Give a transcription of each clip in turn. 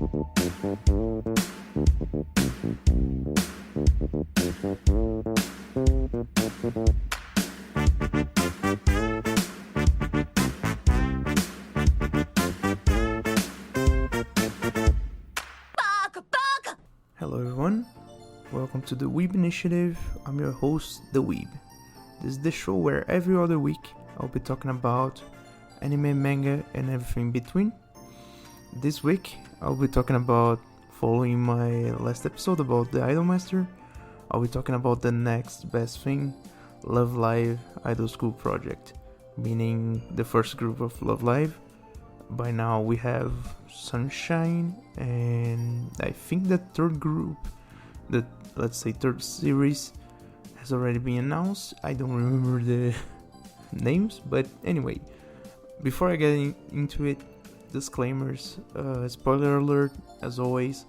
Hello everyone, welcome to the Weeb initiative. I'm your host, The Weeb. This is the show where every other week I'll be talking about anime, manga, and everything in between. This week I'll be talking about, following my last episode about the Idolmaster, I'll be talking about the next best thing, Love Live Idol School Project, meaning the first group of Love Live. By now we have Sunshine, and I think the third group, the third series, has already been announced. I don't remember the names, but anyway, before I get into it, disclaimers, spoiler alert, as always.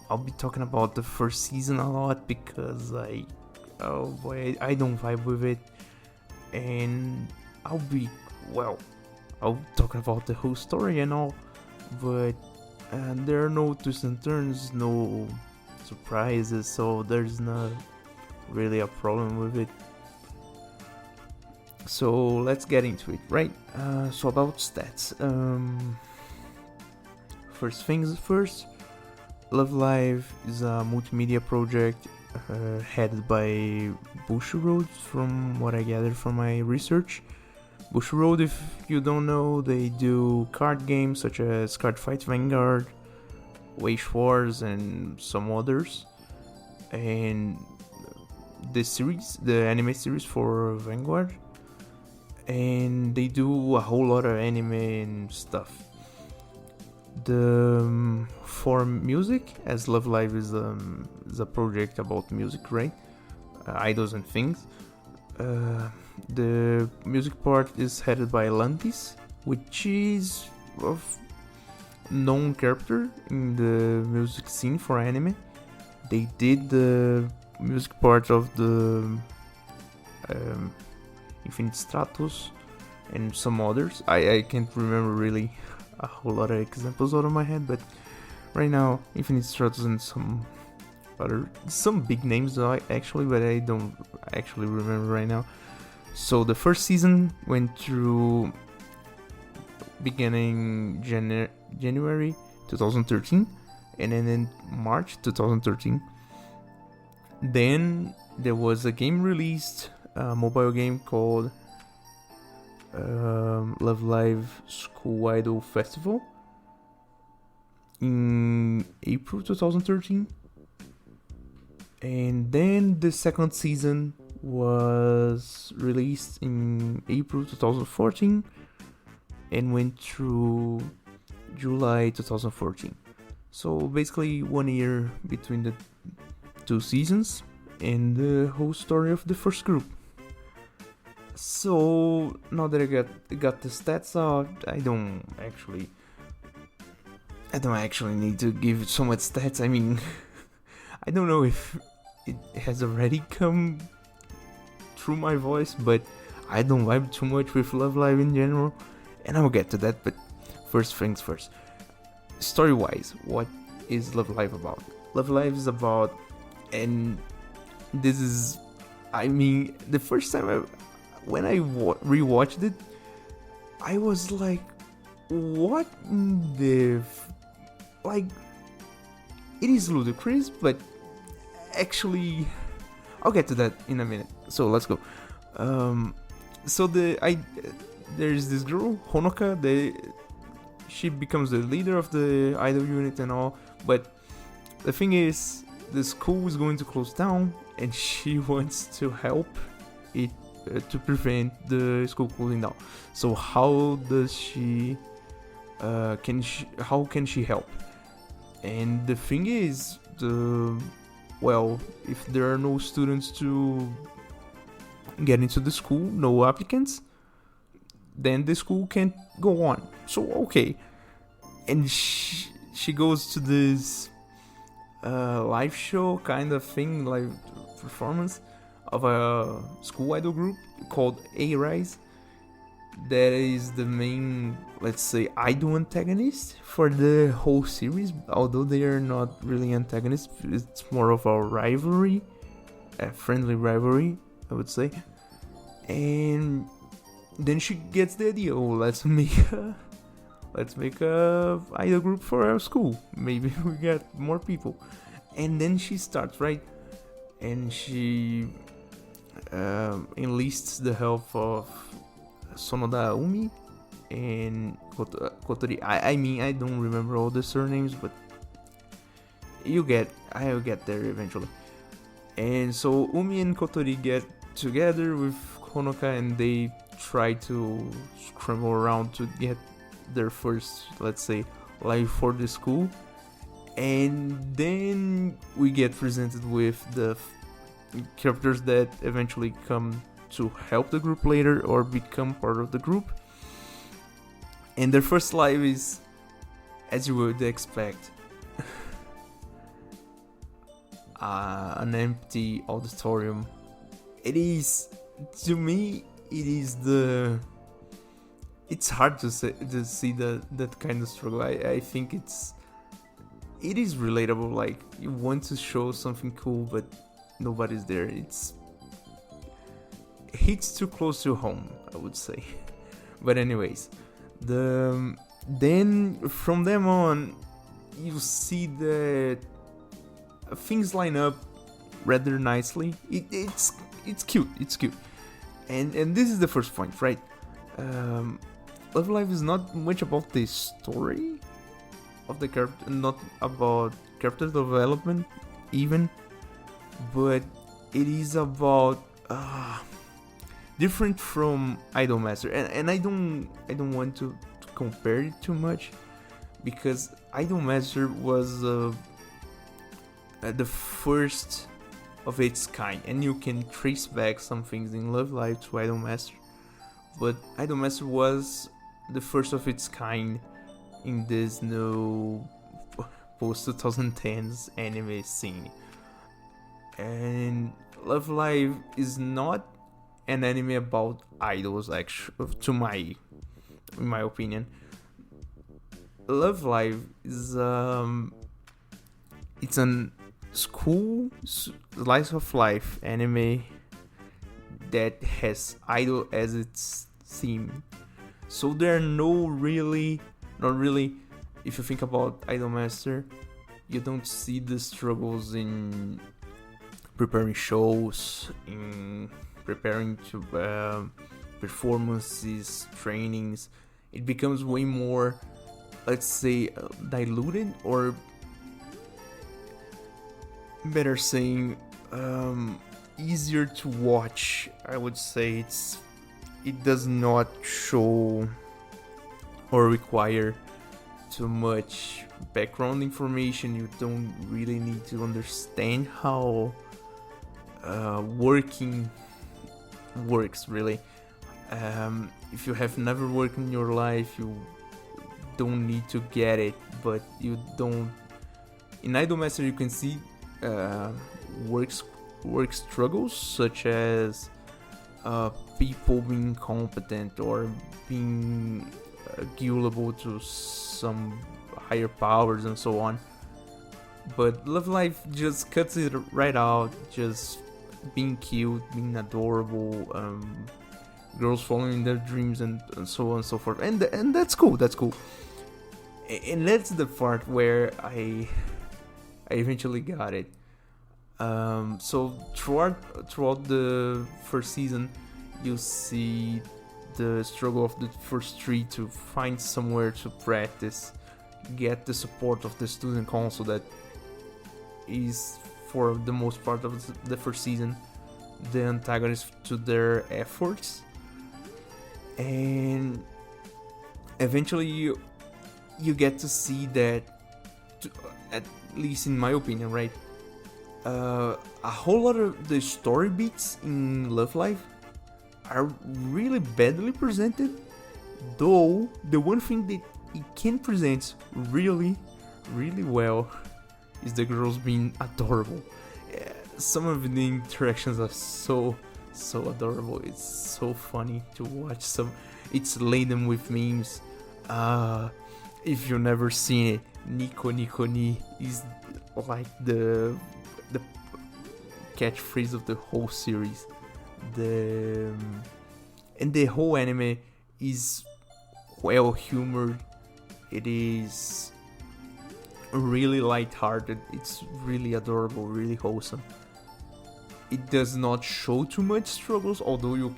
I'll be talking about the first season a lot because I don't vibe with it, and I'll talk about the whole story and all, but there are no twists and turns, no surprises, so there's not really a problem with it. So let's get into it, right? So about stats. First things first, Love Live is a multimedia project headed by Bushiroad, from what I gathered from my research. Bushiroad, if you don't know, they do card games such as Cardfight Vanguard, Wage Wars, and some others. And the anime series for Vanguard. And they do a whole lot of anime and stuff. For music, as Love Live is a project about music, right? Idols and things. The music part is headed by Lantis, which is a known character in the music scene for anime. They did the music part of the Infinite Stratos and some others. I can't remember really a whole lot of examples out of my head, but right now Infinite Stratos and some big names actually, but I don't actually remember right now. So the first season went through beginning January 2013 and then in March 2013. Then there was a game released, a mobile game called Love Live School Idol Festival in April 2013. And then the second season was released in April 2014 and went through July 2014. So basically 1 year between the two seasons and the whole story of the first group. So now that I got the stats out, I don't actually need to give so much stats. I mean, I don't know if it has already come through my voice, but I don't vibe too much with Love Live in general, and I'll get to that. But first things first, story-wise, what is Love Live about? Love Live is about, and this is, I mean, the first time when I rewatched it, I was like, what in the like, it is ludicrous, but actually I'll get to that in a minute. So let's go. There's this girl, Honoka. She becomes the leader of the idol unit and all. But the thing is, the school is going to close down, and she wants to help it to prevent the school closing down. So how does she? How can she help? And the thing is, if there are no students to get into the school, no applicants, then the school can't go on. So okay, and she goes to this live show kind of thing, live performance of a school idol group called A-Rise. that is the main, let's say, idol antagonist for the whole series. Although they are not really antagonists, it's more of a rivalry, a friendly rivalry, I would say. And then she gets the idea, oh, let's make a idol group for our school. Maybe we get more people. And then she starts, right? And she enlists the help of Sonoda Umi and Kotori. I mean, I don't remember all the surnames, but I'll get there eventually. And so Umi and Kotori get together with Honoka, and they try to scramble around to get their first, let's say, life for the school. And then we get presented with the characters that eventually come to help the group later or become part of the group. And their first life is, as you would expect, an empty auditorium. It is, to me, it's hard to see that kind of struggle. I think it is relatable. Like, you want to show something cool, but nobody's there. It hits too close to home, I would say. But anyways, then from them on, you see that things line up rather nicely. It's cute. It's cute. And this is the first point, right? Love Live is not much about the story of the character, not about character development even, but it is about different from Idolmaster, and I don't want to compare it too much, because Idolmaster was the first of its kind, and you can trace back some things in Love Live to Idolmaster, but Idolmaster was the first of its kind in this new post 2010s anime scene. And Love Live is not an anime about idols, actually, in my opinion. Love Live is it's an school slice of life anime that has idol as its theme. So there are not really, if you think about Idolmaster, you don't see the struggles in preparing shows, in preparing to performances, trainings. It becomes way more, let's say, diluted, or better saying, easier to watch. I would say it does not show or require too much background information. You don't really need to understand how working works, really. If you have never worked in your life, you don't need to get it, but you don't. In Idolmaster, you can see work struggles, such as people being competent or being gullible to some higher powers and so on. But Love Life just cuts it right out, just being cute, being adorable, girls following their dreams, and so on and so forth. And that's cool. And that's the part where I eventually got it. So throughout the first season, you see the struggle of the first three to find somewhere to practice, get the support of the student council that is, for the most part of the first season, the antagonist to their efforts. And eventually you get to see that, at least in my opinion, right, a whole lot of the story beats in Love Live are really badly presented, though the one thing that it can present really, really well is the girls being adorable. Some of the interactions are so adorable. It's so funny to watch. It's laden with memes. If you've never seen it, Nico Nico Ni is like the catchphrase of the whole series. And the whole anime is well humored. It is really lighthearted. It's really adorable, really wholesome. It does not show too much struggles, although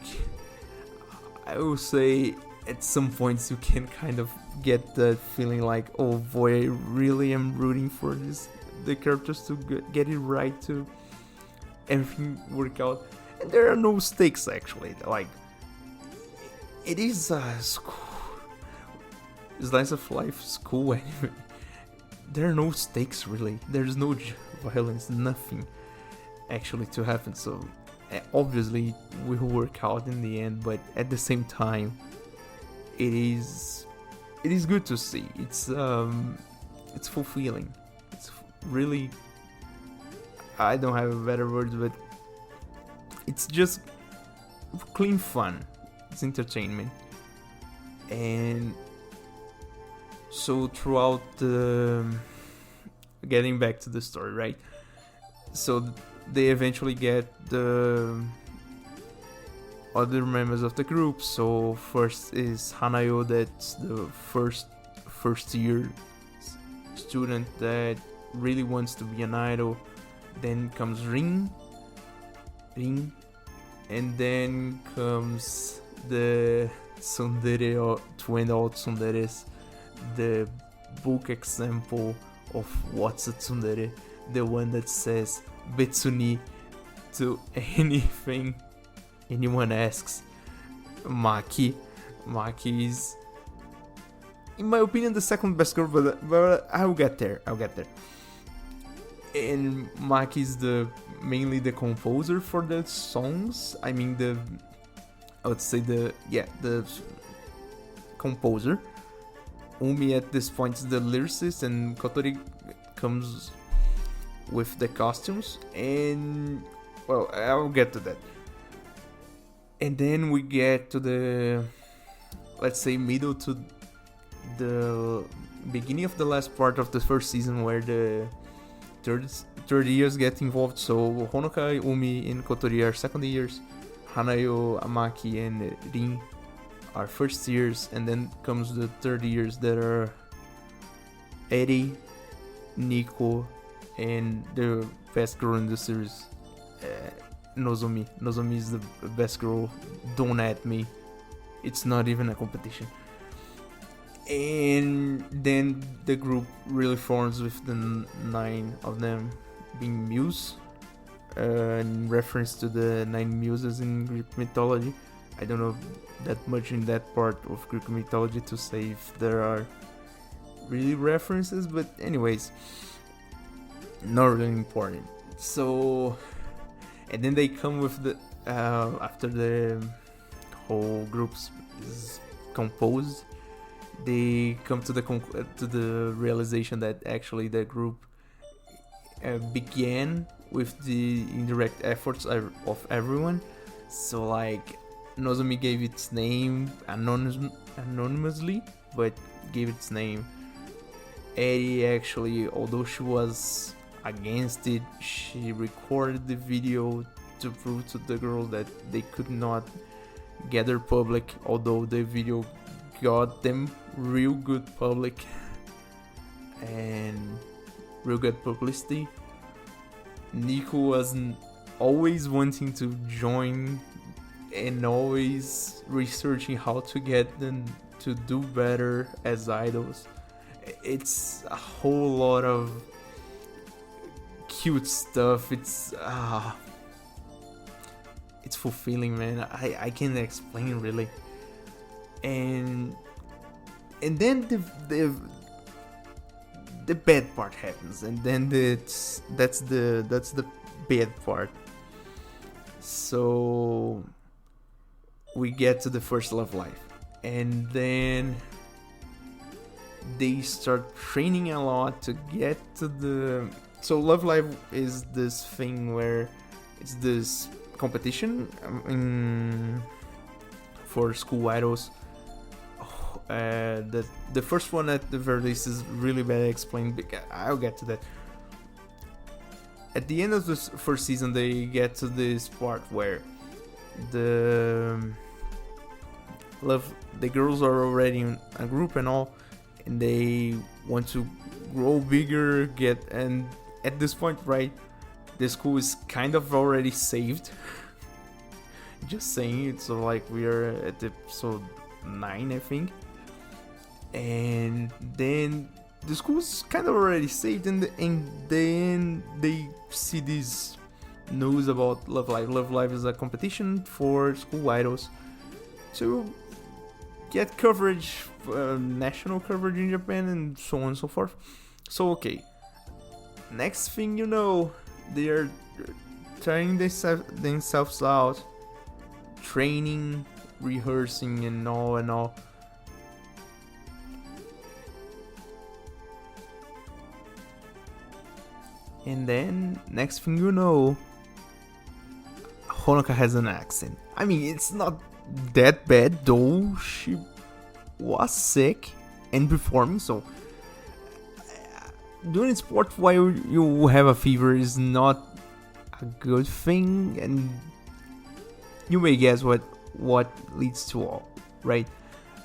I will say at some points you can kind of get that feeling like, oh boy, I really am rooting for the characters to get it right, to everything work out. And there are no stakes actually. Like, it is a slice of life school anime. There are no stakes really. There's no violence, nothing actually to happen. So obviously we will work out in the end, but at the same time, it is good to see. It's fulfilling. It's really, I don't have a better words, but it's just clean fun. It's entertainment. And so throughout getting back to the story, right? So they eventually get the other members of the group. So first is Hanayo, that's the first year student that really wants to be an idol. Then comes Rin, and then comes the tsundere, twin old tsunderes, the book example of what's a tsundere, the one that says Betsuni to anything anyone asks. Maki is, in my opinion, the second best girl, but I'll get there. And Maki is mainly the composer for the songs. I mean I would say the composer. Umi at this point is the lyricist, and Kotori comes with the costumes. And well, I'll get to that. And then we get to the, let's say, middle to the beginning of the last part of the first season, where the third years get involved. So Honoka, Umi, and Kotori are second years. Hanayo, Amaki, and Rin are first years. And then comes the third years that are Eri, Nico, and the best girl in the series, Nozomi. Nozomi is the best girl. Don't at me. It's not even a competition. And then the group really forms with the 9 of them being muse, in reference to the 9 muses in Greek mythology. I don't know that much in that part of Greek mythology to say if there are really references, but anyways, not really important. So, and then they come with the after the whole group is composed, they come to the realization that actually the group began with the indirect efforts of everyone. So like, Nozomi gave its name anonymously, but gave its name. Eri actually, although she was against it, she recorded the video to prove to the girls that they could not gather public, although the video got them real good public and real good publicity. Nico was always wanting to join and always researching how to get them to do better as idols. It's a whole lot of cute stuff. It's fulfilling, man. I can't explain really. And then the bad part happens, and then that's the bad part. So we get to the first Love Life, and then they start training a lot to get to the. So Love Live is this thing where it's this competition for school idols The first one at the very least is really bad explained. I'll get to that. At the end of this first season, they get to this part where the girls are already in a group and all, and they want to grow bigger, and at this point, right, the school is kind of already saved. Just saying it, so like we are at episode 9, I think, and then the school's kind of already saved, and then they see this news about Love Live. Love Live is a competition for school idols to get coverage, national coverage in Japan, and so on and so forth. So okay, next thing you know, they are trying themselves out, training, rehearsing, and all. And then, next thing you know, Honoka has an accent. I mean, it's not that bad, though she was sick and performing, so doing sport while you have a fever is not a good thing, and you may guess what leads to all, right?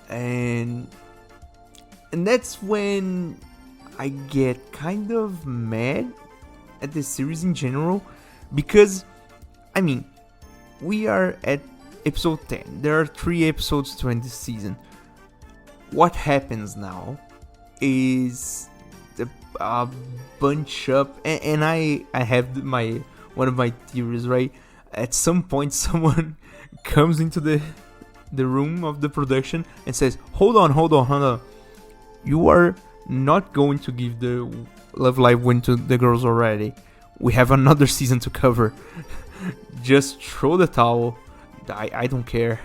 And that's when I get kind of mad at the series in general, because I mean, we are at episode 10. There are 3 episodes to end this season. What happens now is a bunch up, and I have one of my theories, right? At some point, someone comes into the room of the production and says, hold on, you are not going to give the Love Live win to the girls already. We have another season to cover. Just throw the towel. I don't care.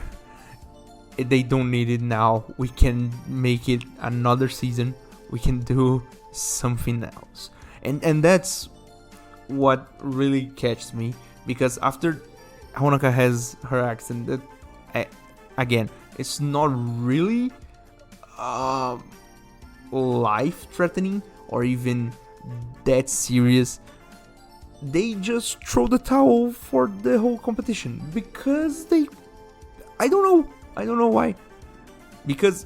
They don't need it now. We can make it another season. We can do something else. And that's what really catches me, because after Honoka has her accent, that again, it's not really life-threatening or even that serious. They just throw the towel for the whole competition because I don't know why. Because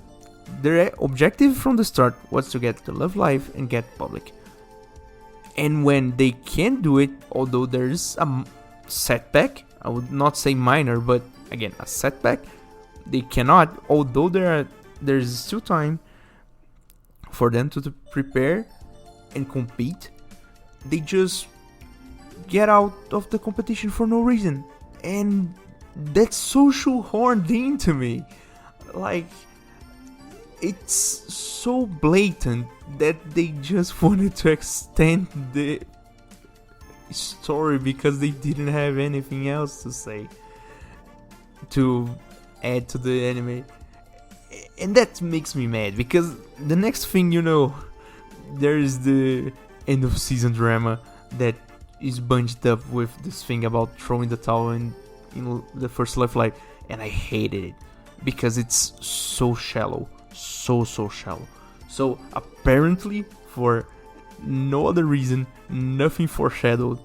their objective from the start was to get the Love Live and get public. And when they can't do it, although there's a setback, I would not say minor, but again, a setback, they cannot, although there's still time for them to prepare and compete, they just get out of the competition for no reason. And that's so shoehorned into me. Like, it's so blatant that they just wanted to extend the story because they didn't have anything else to say, to add to the anime. And that makes me mad, because the next thing you know, there is the end of season drama that is bunched up with this thing about throwing the towel in the first Love Live, and I hated it because it's so shallow, so shallow. So apparently, for no other reason, nothing foreshadowed,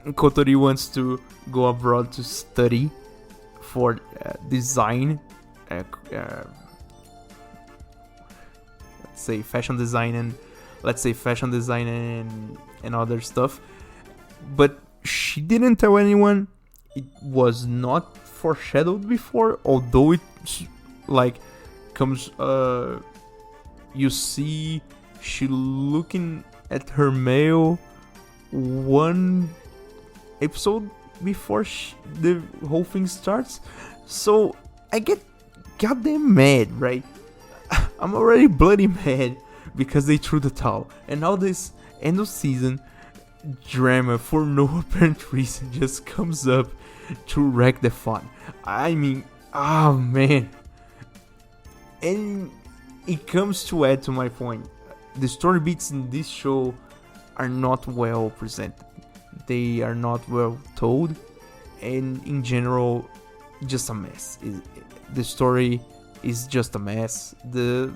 Kotori wants to go abroad to study for design, let's say fashion design and other stuff. But she didn't tell anyone. It was not foreshadowed before, although it like comes, you see she looking at her mail one episode before the whole thing starts. So I get goddamn mad, right? I'm already bloody mad because they threw the towel, and now this end of season drama for no apparent reason just comes up to wreck the fun. I mean, oh man. And it comes to add to my point. The story beats in this show are not well presented. They are not well told, and in general, just a mess. The story is just a mess. The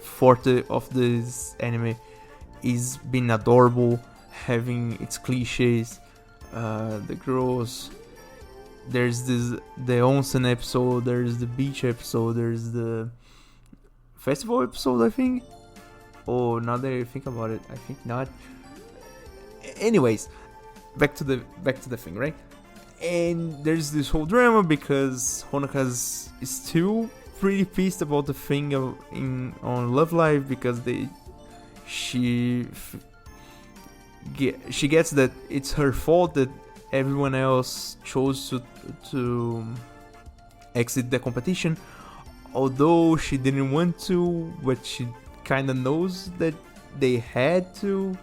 forte of this anime is being adorable, having its cliches, the girls. There's the onsen episode, there's the beach episode, there's the festival episode, I think. Oh, now that I think about it, I think not. Anyways, back to the thing, right? And there's this whole drama because Honoka's still pretty pissed about the thing on Love Live, because she gets that it's her fault that everyone else chose to exit the competition, although she didn't want to, but she kind of knows that they had to.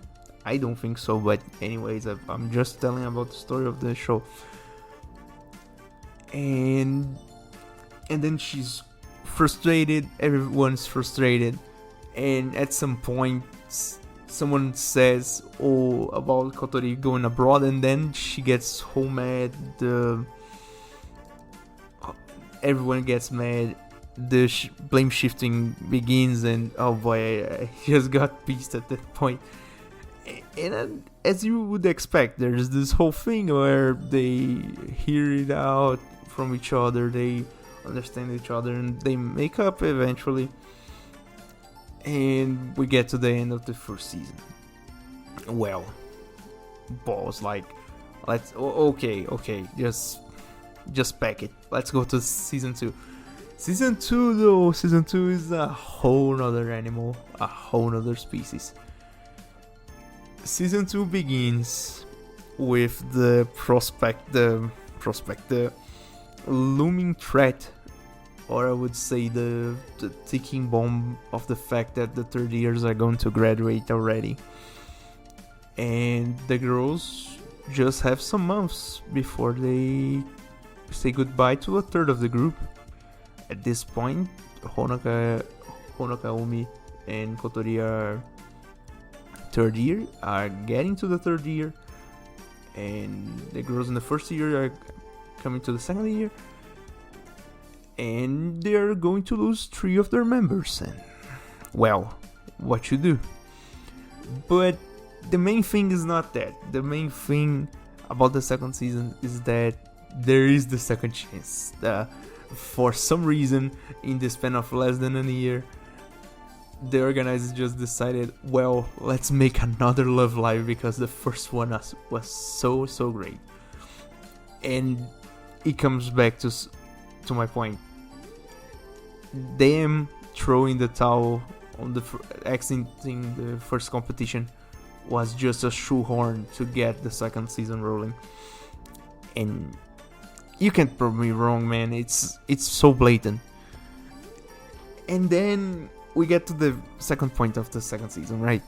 I don't think so, but anyways, I'm just telling about the story of the show. And then she's frustrated, everyone's frustrated, and at some point someone says about Kotori going abroad, and then she gets so mad, everyone gets mad, the blame shifting begins, and oh boy, I just got pissed at that point. And as you would expect, there's this whole thing where they hear it out from each other, they understand each other, and they make up eventually. And we get to the end of the first season. Well, balls, like, let's okay, just pack it. Let's go to season 2. Season 2 though, season 2 is a whole nother animal, a whole nother species. Season 2 begins with the looming threat, or I would say the ticking bomb of the fact that the third years are going to graduate already. And the girls just have some months before they say goodbye to a third of the group. At this point, Honoka, Umi, and Kotori are getting to the third year, and the girls in the first year are coming to the second year, and they are going to lose 3 of their members. And well, what you do? But the main thing is not that. The main thing about the second season is that there is the second chance. For some reason, in the span of less than a year, the organizers just decided, well, let's make another Love Live because the first one was so great. And it comes back to my point. Them throwing the towel on exiting the first competition was just a shoehorn to get the second season rolling. And you can't prove me wrong, man. It's so blatant. And then we get to the second point of the second season, right?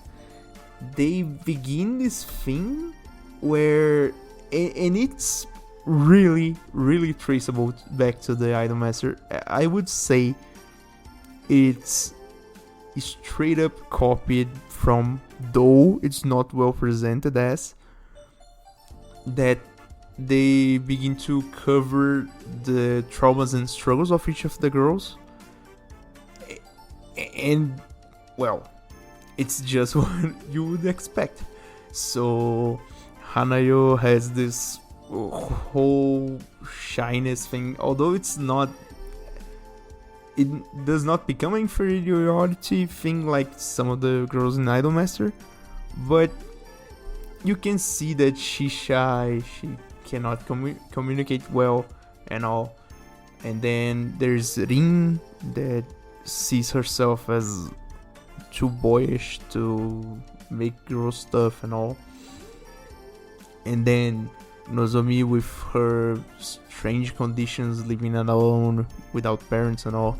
They begin this thing where, and it's really traceable back to the Idolmaster. I would say it's straight up copied from, though it's not well presented as, that they begin to cover the traumas and struggles of each of the girls. And well, it's just what you would expect. So Hanayo has this whole shyness thing, although it does not become an inferiority thing like some of the girls in Idolmaster, but you can see that she's shy, she cannot communicate well and all. And then there's Rin, that sees herself as too boyish to make girl stuff and all. And then Nozomi with her strange conditions, living alone without parents and all.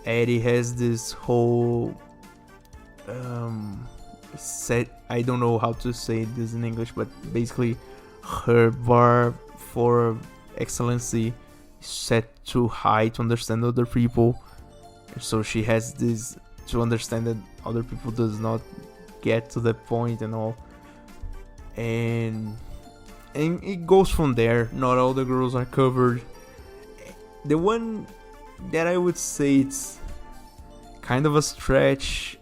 Eri has this whole set, I don't know how to say this in English, but basically her bar for excellency is set too high to understand other people. So she has this to understand that other people does not get to that point and all. And it goes from there. Not all the girls are covered. The one that I would say it's kind of a stretch,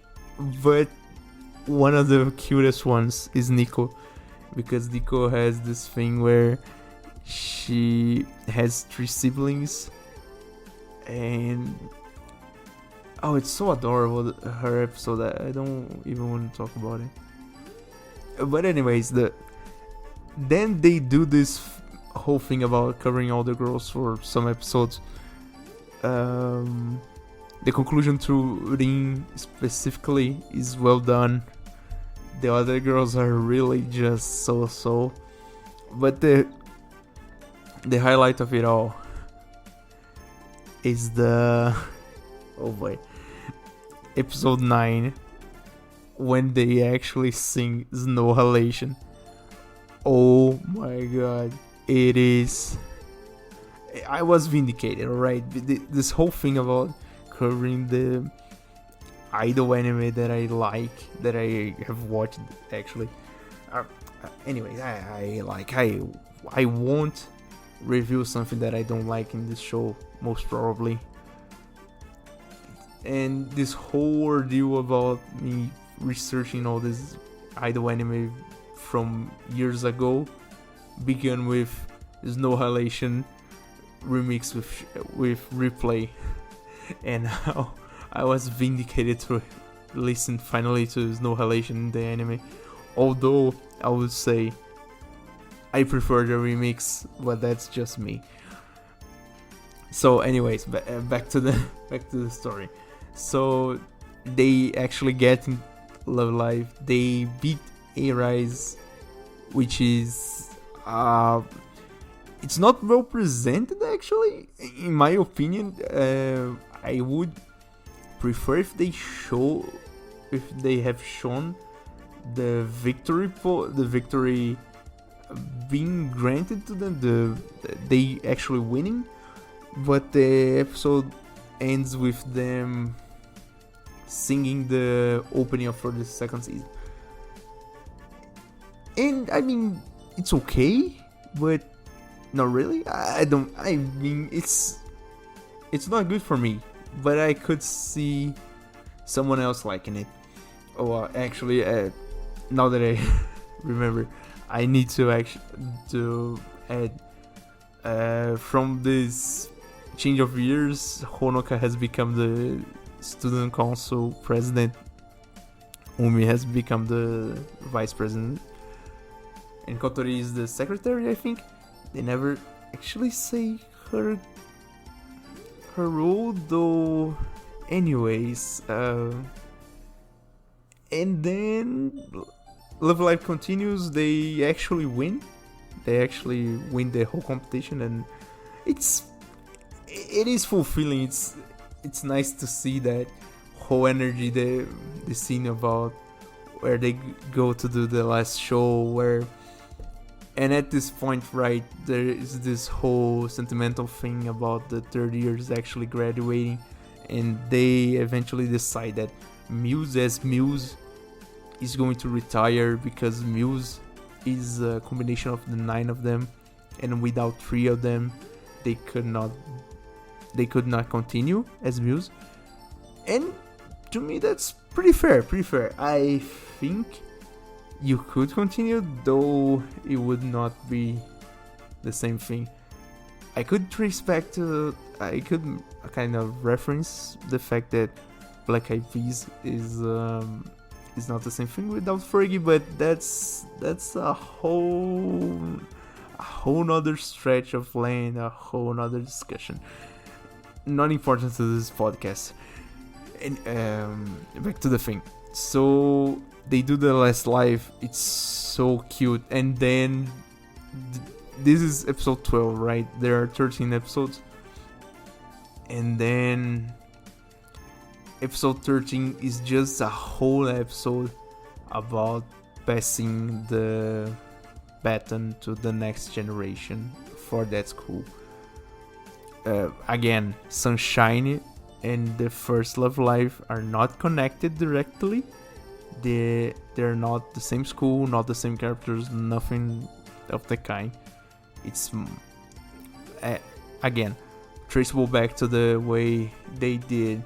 but one of the cutest ones is Nico, because Nico has this thing where she has 3 siblings, and oh, it's so adorable, her episode, that I don't even want to talk about it. But anyways, then they do this whole thing about covering all the girls for some episodes. The conclusion to Rin specifically is well done. The other girls are really just so. But the highlight of it all is the oh boy, episode 9, when they actually sing Snow Halation. Oh my god, it is. I was vindicated, alright? This whole thing about covering the idol anime that I like, that I have watched actually. Anyways, I won't review something that I don't like in this show, most probably. And this whole ordeal about me researching all this idol anime from years ago began with Snow Halation remix with Replay, and how I was vindicated to listen finally to Snow Halation in the anime. Although I would say I prefer the remix, but that's just me. So anyways, back to the story. So they actually get in Love Live. They beat A-Rise, which is it's not well presented actually, in my opinion. I would prefer if they have shown the victory being granted to them, they actually winning, but the episode ends with them singing the opening for the second season. And I mean, it's okay, but not really. I mean, it's not good for me, but I could see someone else liking it. Oh, actually, now that I remember, I need to add from this change of years, Honoka has become the student council president. Umi has become the vice president, and Kotori is the secretary, I think. They never actually say her role though. Anyways, and then Love Live continues. They actually win. They actually win the whole competition, and it is fulfilling. It's nice to see that whole energy, the scene about where they go to do the last show, and at this point, right, there is this whole sentimental thing about the third years actually graduating, and they eventually decide that Muse is going to retire, because Muse is a combination of the 9 of them, and without 3 of them they could not continue as Muse. And to me, that's pretty fair. I think you could continue, though it would not be the same thing. I could kind of reference the fact that Black Eyed Peas is not the same thing without Fergie, but that's a whole nother stretch of land, a whole nother discussion. Not important to this podcast. And back to the thing. So they do the last live. It's so cute. And then this is episode 12, right? There are 13 episodes. And then episode 13 is just a whole episode about passing the baton to the next generation for that school. Again, Sunshine and the first Love Live are not connected directly. They're not the same school, not the same characters, nothing of the kind. It's again, traceable back to the way they did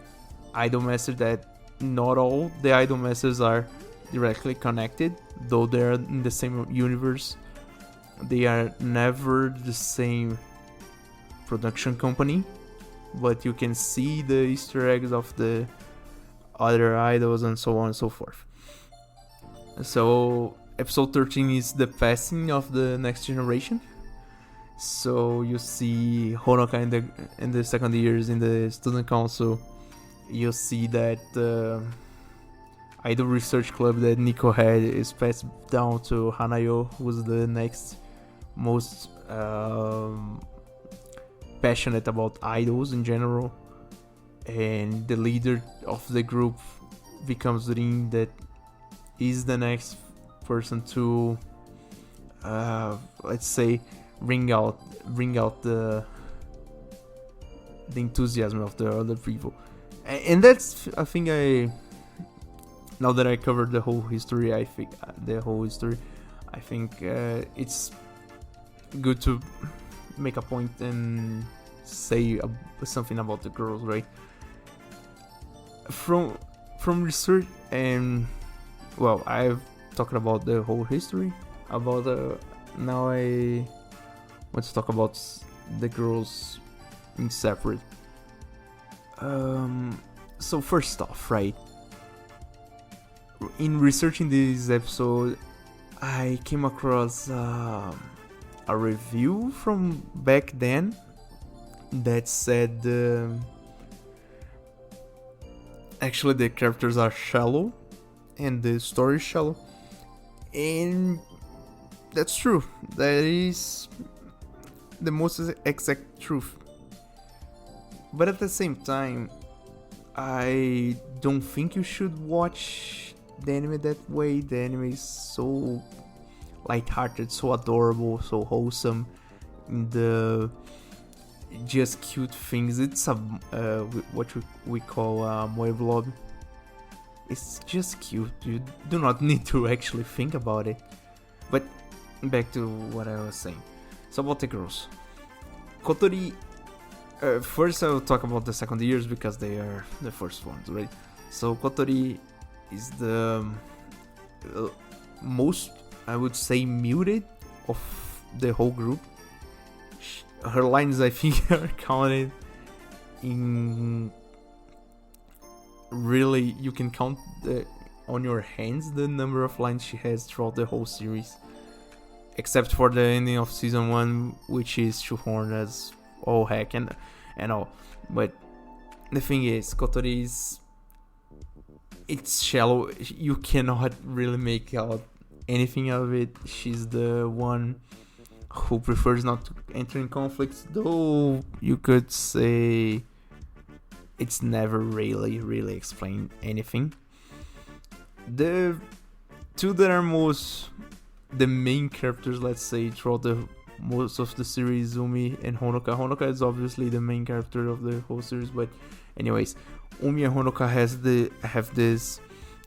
Idol Master, that not all the Idol Masters are directly connected, though they're in the same universe. They are never the same production company, but you can see the Easter eggs of the other idols and so on and so forth. So episode 13 is the passing of the next generation. So you see Honoka in the second years in the student council. You see that idol research club that Nico had is passed down to Hanayo, who's the next most passionate about idols in general, and the leader of the group becomes Rin, that is the next person to let's say bring out the enthusiasm of the other people. And that's, I think, now that I covered the whole history, I think it's good to make a point and say something about the girls, right? From research, and well, I've talked about the whole history. Now I want to talk about the girls in separate. So first off, right, in researching this episode, I came across a review from back then that said actually the characters are shallow and the story is shallow, and that's true. That is the most exact truth. But at the same time, I don't think you should watch the anime that way. The anime is so lighthearted, so adorable, so wholesome. The just cute things. It's what we call a moevlog. It's just cute. You do not need to actually think about it. But back to what I was saying. So about the girls. Kotori. First I will talk about the second years because they are the first ones, right? So Kotori is the most, I would say, muted of the whole group. Her lines, I think, are counted in... Really, you can count on your hands the number of lines she has throughout the whole series. Except for the ending of season 1, which is shoehorned as all heck and all. But the thing is, Kotori is... It's shallow. You cannot really make out anything out of it. She's the one who prefers not to enter in conflicts, though you could say it's never really explained anything. The two that are the main characters, let's say, throughout the most of the series, Umi and Honoka. Honoka is obviously the main character of the whole series, but anyways, Umi and Honoka have this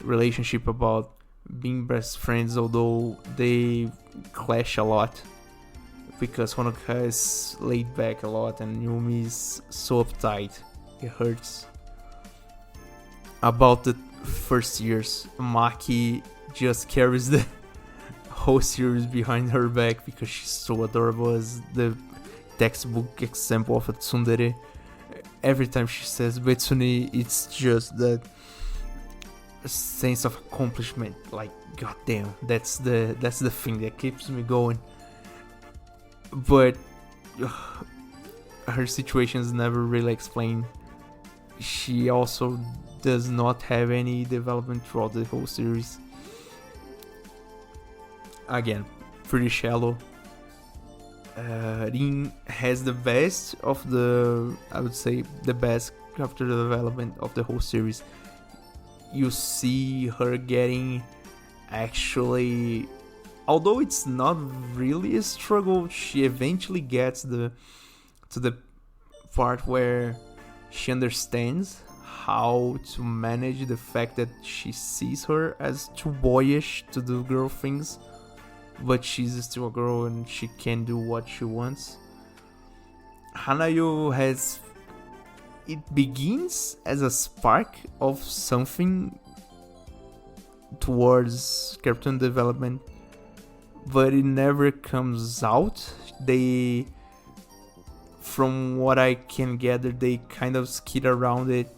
relationship about being best friends, although they clash a lot because Honoka is laid back a lot and Umi is so uptight. It hurts. About the first years, Maki just carries the whole series behind her back because she's so adorable, as the textbook example of a tsundere. Every time she says Betsune, it's just that sense of accomplishment. Like, goddamn, that's the thing that keeps me going. But her situation is never really explained. She also does not have any development throughout the whole series. Again, pretty shallow. Rin has the best of I would say the best character development of the whole series. You see her getting, actually, although it's not really a struggle, she eventually gets to the part where she understands how to manage the fact that she sees her as too boyish to do girl things, but she's still a girl and she can do what she wants. Hanayo has it begins as a spark of something towards cartoon development, but it never comes out. From what I can gather, they kind of skid around it,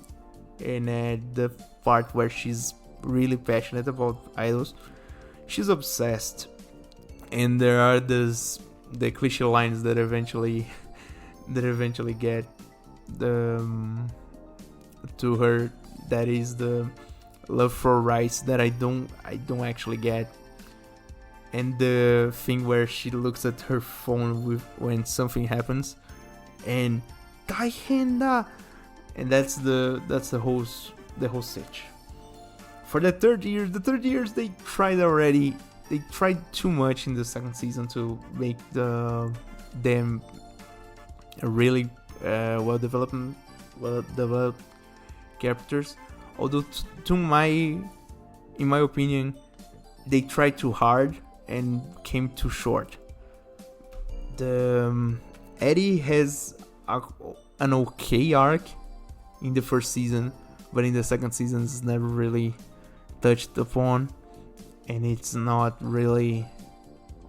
and at the part where she's really passionate about idols, she's obsessed, and there are the cliche lines that eventually get to her. That is the love for rice that I don't actually get, and the thing where she looks at her phone when something happens, and Daihenda, and that's the whole stitch. For the third year, they tried already. They tried too much in the second season to make them really well developed characters. Although, in my opinion, they tried too hard and came too short. Eddie has an okay arc in the first season, but in the second season it's never really touched upon, and it's not really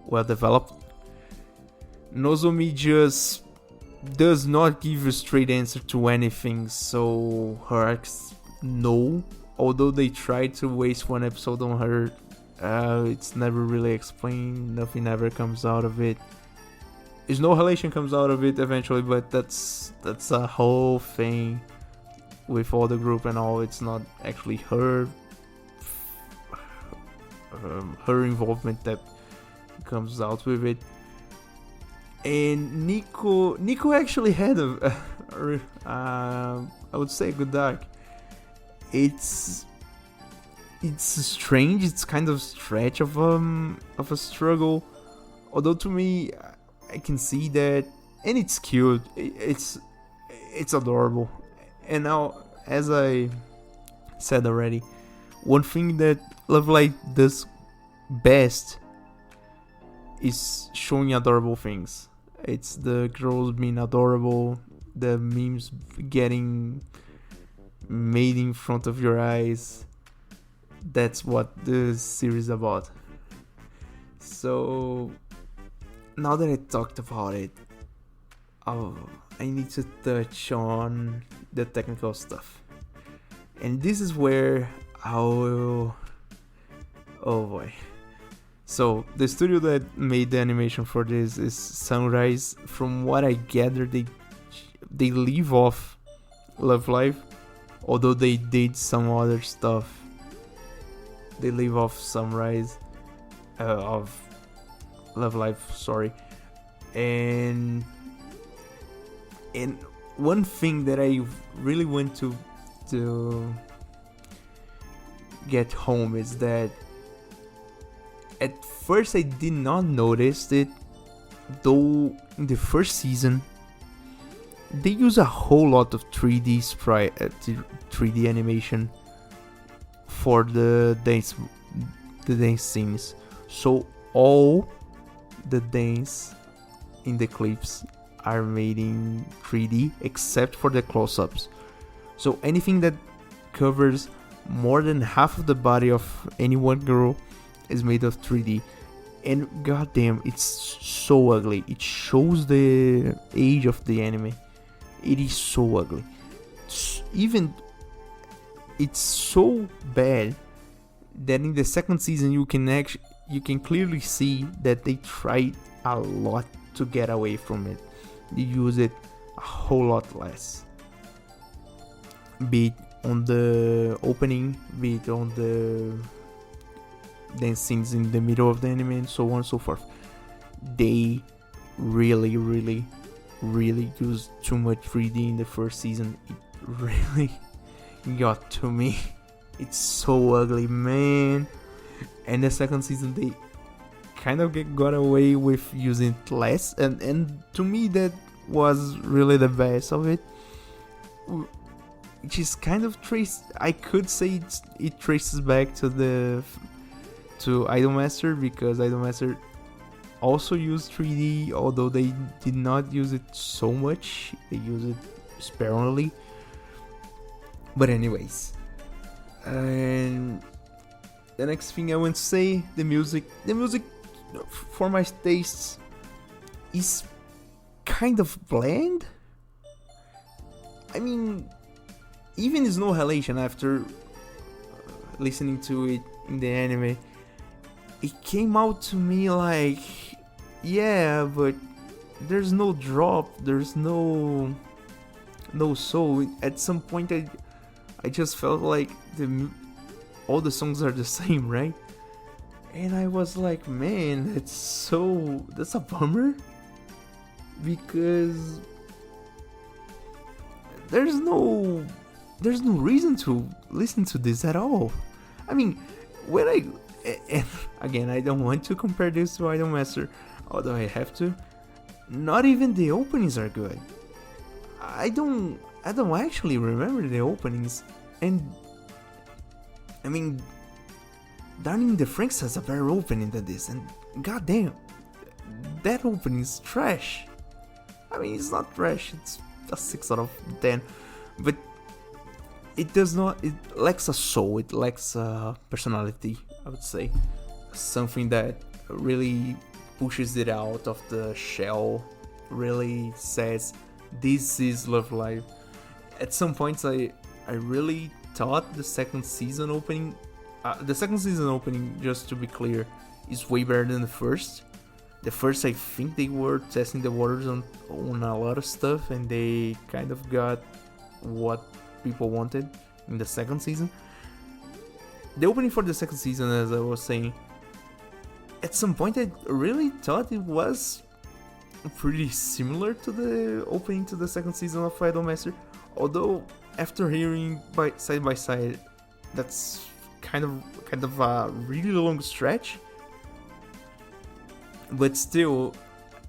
well developed. Nozomi just does not give a straight answer to anything, so her arcs, no. Although they tried to waste one episode on her, it's never really explained. Nothing ever comes out of it. There's no relation comes out of it eventually, but that's a whole thing with all the group and all. It's not actually her involvement that comes out with it. And Nico actually had I would say a good arc. It's strange. It's kind of stretch of a struggle. Although to me, I can see that, and it's cute. It's adorable. And now, as I said already, one thing that Love Live does best is showing adorable things. It's the girls being adorable, the memes getting made in front of your eyes. That's what the series is about. So now that I talked about it, I need to touch on the technical stuff. And this is where I will... Oh boy. So, the studio that made the animation for this is Sunrise. From what I gather, they leave off Love Live, although they did some other stuff. They leave off Sunrise of Love Live, sorry. And one thing that I really want to get home is that at first I did not notice it, though in the first season they use a whole lot of 3D animation for the dance scenes. So all the dance in the clips are made in 3D except for the close-ups. So anything that covers more than half of the body of any one girl is made of 3D, and goddamn, it's so ugly. It shows the age of the anime. It is so ugly. It's so bad that in the second season you can clearly see that they tried a lot to get away from it. They use it a whole lot less. Be it on the opening, be it on the dance scenes in the middle of the anime, and so on and so forth. They really used too much 3D in the first season. It really got to me. It's so ugly, man. And the second season they kind of got away with using it less, and to me that was really the best of it. Which is kind of I could say it traces back to Idolmaster, because Idolmaster also used 3D, although they did not use it so much. They used it sparingly. But anyways, and the next thing I want to say, the music for my tastes is kind of bland. I mean, even Snow Halation, after listening to it in the anime, it came out to me like, yeah, but there's no drop, there's no soul. At some point I just felt like all the songs are the same, right? And I was like, man, that's a bummer, because there's no reason to listen to this at all. I mean, and again, I don't want to compare this to Idolmaster, although I have to. Not even the openings are good. I don't actually remember the openings, and I mean, Darling the Franxx has a better opening than this, and goddamn, that opening is trash. I mean, it's not trash, it's a 6 out of 10, but it lacks a soul, it lacks a personality, I would say. Something that really pushes it out of the shell, really says, this is Love Live. At some points, I really thought the second season opening, just to be clear, is way better than the first. The first, I think they were testing the waters on a lot of stuff, and they kind of got what people wanted in the second season. The opening for the second season, as I was saying, at some point I really thought it was pretty similar to the opening to the second season of Idolmaster, although after hearing side by side, that's kind of a really long stretch, but still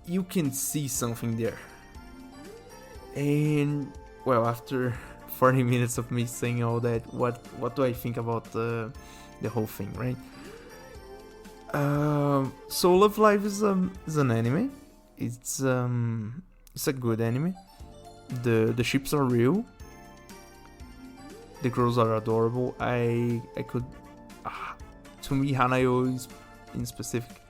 you can see something there. And well, after 40 minutes of me saying all that, what do I think about the whole thing, right? So Love Live is an anime. It's a good anime. The ships are real. The girls are adorable. I could, to me, Hanayo in specific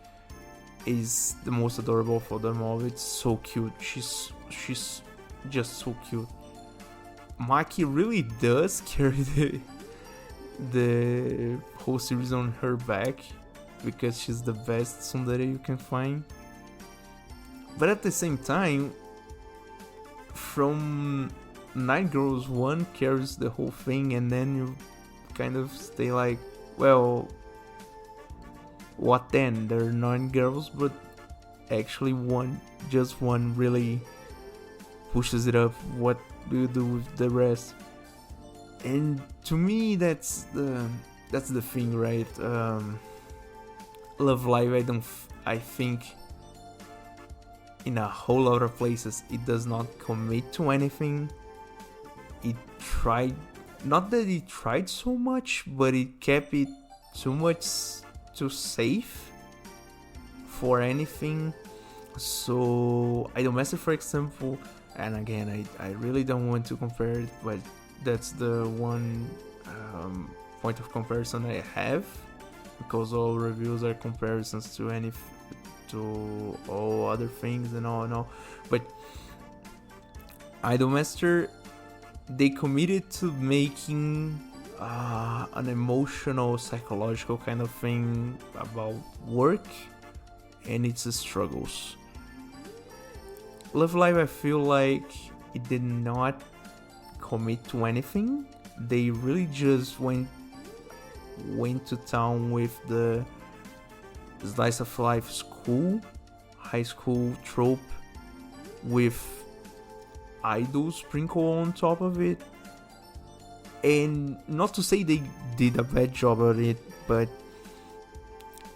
is the most adorable for them all. It's so cute. She's just so cute. Maki really does carry the whole series on her back, because she's the best tsundere you can find. But at the same time, from 9 girls, one carries the whole thing, and then you kind of stay like, well, what then? There are 9 girls, but actually just one really pushes it up. What do you do with the rest? And to me, that's the thing, right? Love Live, I think in a whole lot of places it does not commit to anything. It tried, not that it tried so much, but it kept it too safe for anything. So Idolmaster, for example, and again, I really don't want to compare it, but that's the one point of comparison I have, because all reviews are comparisons to all other things and all. But Idolmaster, they committed to making an emotional, psychological kind of thing about work and its struggles. Love Live, I feel like it did not commit to anything. They really just went to town with the slice of life high school trope with idols sprinkled on top of it. And not to say they did a bad job at it, but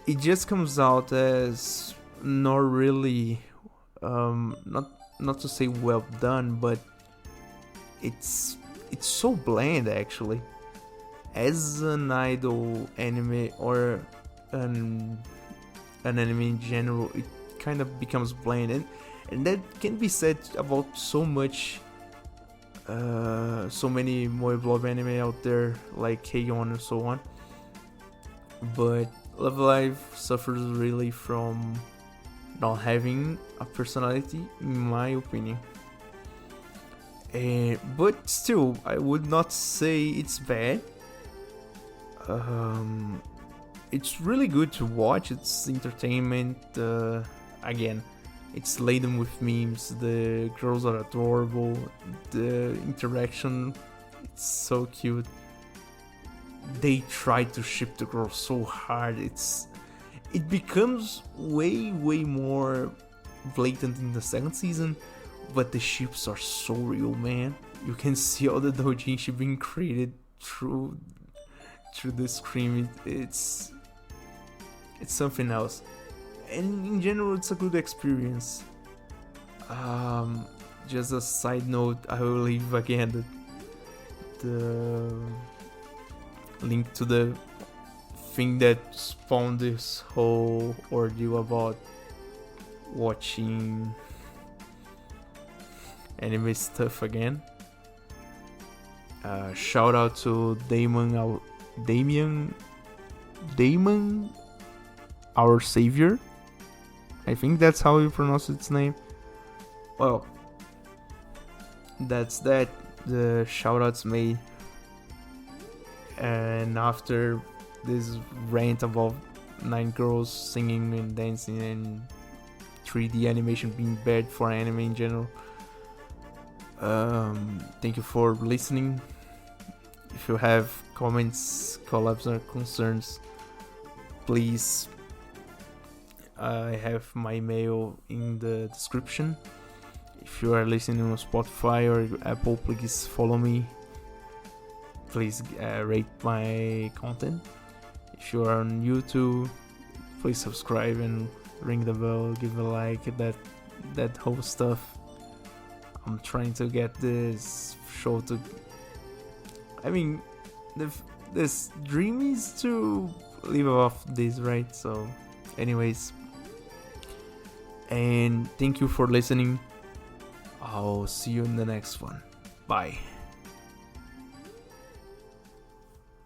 it just comes out as not really, not to say well done, but it's so bland actually. As an idol anime or an anime in general, it kind of becomes bland, and that can be said about so much so many Moe Blob anime out there like K-On! And so on, but Love Live suffers really from not having a personality, in my opinion. But still, I would not say it's bad. It's really good to watch. It's entertainment. Again, it's laden with memes. The girls are adorable. The interaction, it's so cute. They try to ship the girls so hard. It becomes way more blatant in the second season, but the ships are so real, man. You can see all the doujinshi being created through the screen. It's something else, and in general, it's a good experience. Just a side note, I will leave again the link to the thing that spawned this whole ordeal about watching anime stuff again. Shout out to Damon, our savior. I think that's how you pronounce its name. Well, that's that. The shout outs made. And after this rant about 9 girls singing and dancing and 3D animation being bad for anime in general, thank you for listening. If you have comments, collabs, or concerns, please, I have my mail in the description. If you are listening on Spotify or Apple, please follow me. Please rate my content. If you are on YouTube, please subscribe and ring the bell, give a like, that whole stuff. I'm trying to get this show to... I mean, this dream is to live off this, right? So, anyways, and thank you for listening. I'll see you in the next one. Bye.